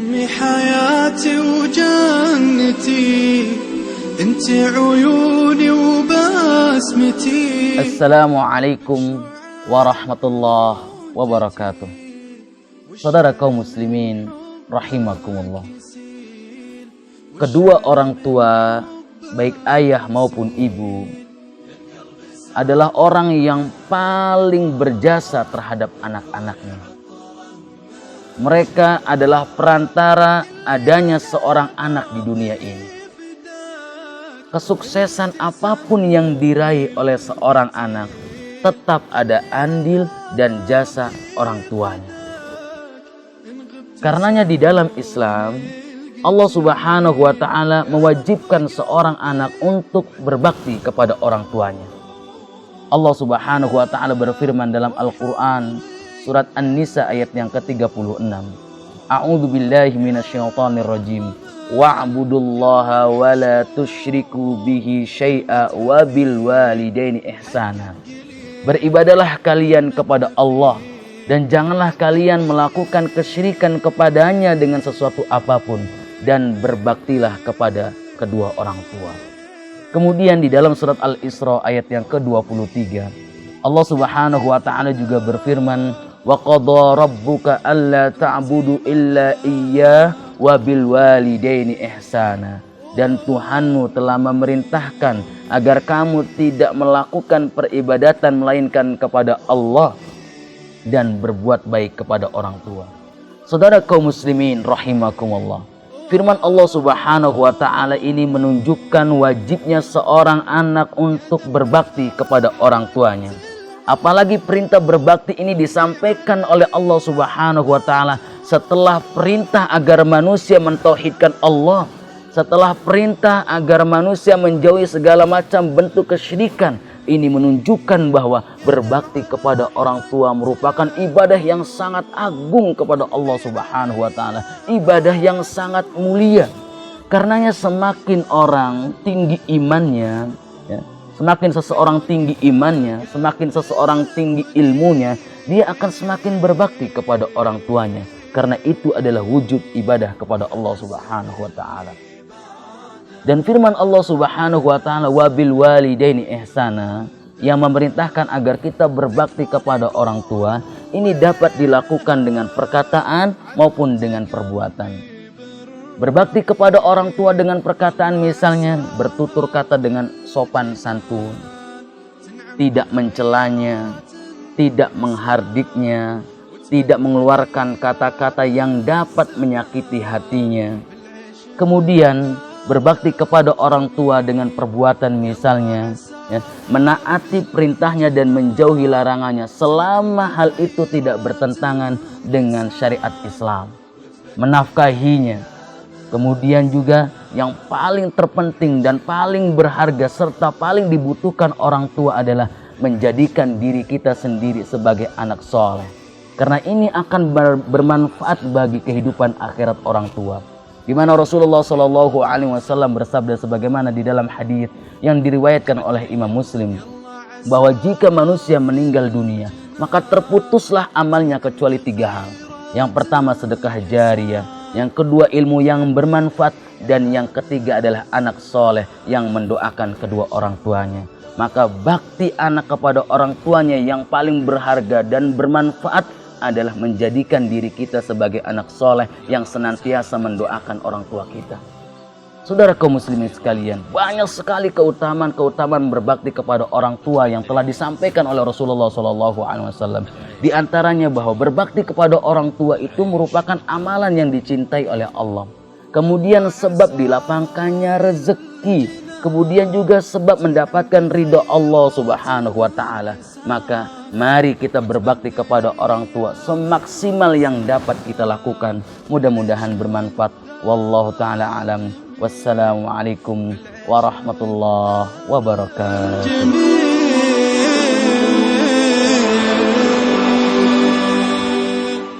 أمي حياتي وجنتي أنت عيوني وبسمتي. Assalamualaikum warahmatullahi wabarakatuh. Saudara kaum muslimin rahimakumullah. Kedua orang tua, baik ayah maupun ibu, adalah orang yang paling berjasa terhadap anak-anaknya. Mereka adalah perantara adanya seorang anak di dunia ini. Kesuksesan apapun yang diraih oleh seorang anak, tetap ada andil dan jasa orang tuanya. Karenanya di dalam Islam, Allah Subhanahu wa ta'ala mewajibkan seorang anak untuk berbakti kepada orang tuanya. Allah Subhanahu wa ta'ala berfirman dalam Al-Quran, surat An-Nisa ayat yang ke-36. A'udzu billahi minasyaitonir rajim. Wa'budullaha wa la tusyriku bihi syai'a wa bil walidaini ihsana. Beribadalah kalian kepada Allah dan janganlah kalian melakukan kesyirikan kepadanya dengan sesuatu apapun, dan berbaktilah kepada kedua orang tua. Kemudian di dalam surat Al-Isra ayat yang ke-23, Allah Subhanahu wa ta'ala juga berfirman, wa qadha rabbuka alla ta'budu illa iyyah wa bil walidaini ihsana. Dan Tuhanmu telah memerintahkan agar kamu tidak melakukan peribadatan melainkan kepada Allah dan berbuat baik kepada orang tua. Saudara kaum muslimin rahimakumullah, firman Allah Subhanahu wa ta'ala ini menunjukkan wajibnya seorang anak untuk berbakti kepada orang tuanya. Apalagi perintah berbakti ini disampaikan oleh Allah Subhanahu wa ta'ala setelah perintah agar manusia mentauhidkan Allah, setelah perintah agar manusia menjauhi segala macam bentuk kesyirikan. Ini menunjukkan bahwa berbakti kepada orang tua merupakan ibadah yang sangat agung kepada Allah Subhanahu wa ta'ala, ibadah yang sangat mulia. Karenanya semakin orang tinggi imannya, ya, semakin seseorang tinggi imannya, semakin seseorang tinggi ilmunya, dia akan semakin berbakti kepada orang tuanya. Karena itu adalah wujud ibadah kepada Allah Subhanahu wa ta'ala. Dan firman Allah Subhanahu wa ta'ala, wabil walidaini ihsana, yang memerintahkan agar kita berbakti kepada orang tua, ini dapat dilakukan dengan perkataan maupun dengan perbuatan. Berbakti kepada orang tua dengan perkataan misalnya bertutur kata dengan sopan santun, tidak mencelanya, tidak menghardiknya, tidak mengeluarkan kata-kata yang dapat menyakiti hatinya. Kemudian berbakti kepada orang tua dengan perbuatan misalnya, ya, menaati perintahnya dan menjauhi larangannya selama hal itu tidak bertentangan dengan syariat Islam. Menafkahinya. Kemudian juga yang paling terpenting dan paling berharga serta paling dibutuhkan orang tua adalah menjadikan diri kita sendiri sebagai anak soleh. Karena ini akan bermanfaat bagi kehidupan akhirat orang tua. Di mana Rasulullah Shallallahu Alaihi Wasallam bersabda sebagaimana di dalam hadis yang diriwayatkan oleh Imam Muslim, bahwa jika manusia meninggal dunia maka terputuslah amalnya kecuali 3 hal. Yang pertama sedekah jariyah, yang kedua ilmu yang bermanfaat, dan yang ketiga adalah anak soleh yang mendoakan kedua orang tuanya. Maka bakti anak kepada orang tuanya yang paling berharga dan bermanfaat adalah menjadikan diri kita sebagai anak soleh yang senantiasa mendoakan orang tua kita. Saudara kaum muslimin sekalian, banyak sekali keutamaan berbakti kepada orang tua yang telah disampaikan oleh Rasulullah SAW. Di antaranya bahwa berbakti kepada orang tua itu merupakan amalan yang dicintai oleh Allah. Kemudian sebab dilapangkannya rezeki. Kemudian juga sebab mendapatkan ridho Allah Subhanahu wa ta'ala. Maka mari kita berbakti kepada orang tua semaksimal yang dapat kita lakukan. Mudah-mudahan bermanfaat. Wallahu ta'ala alam. Wassalamualaikum warahmatullahi wabarakatuh.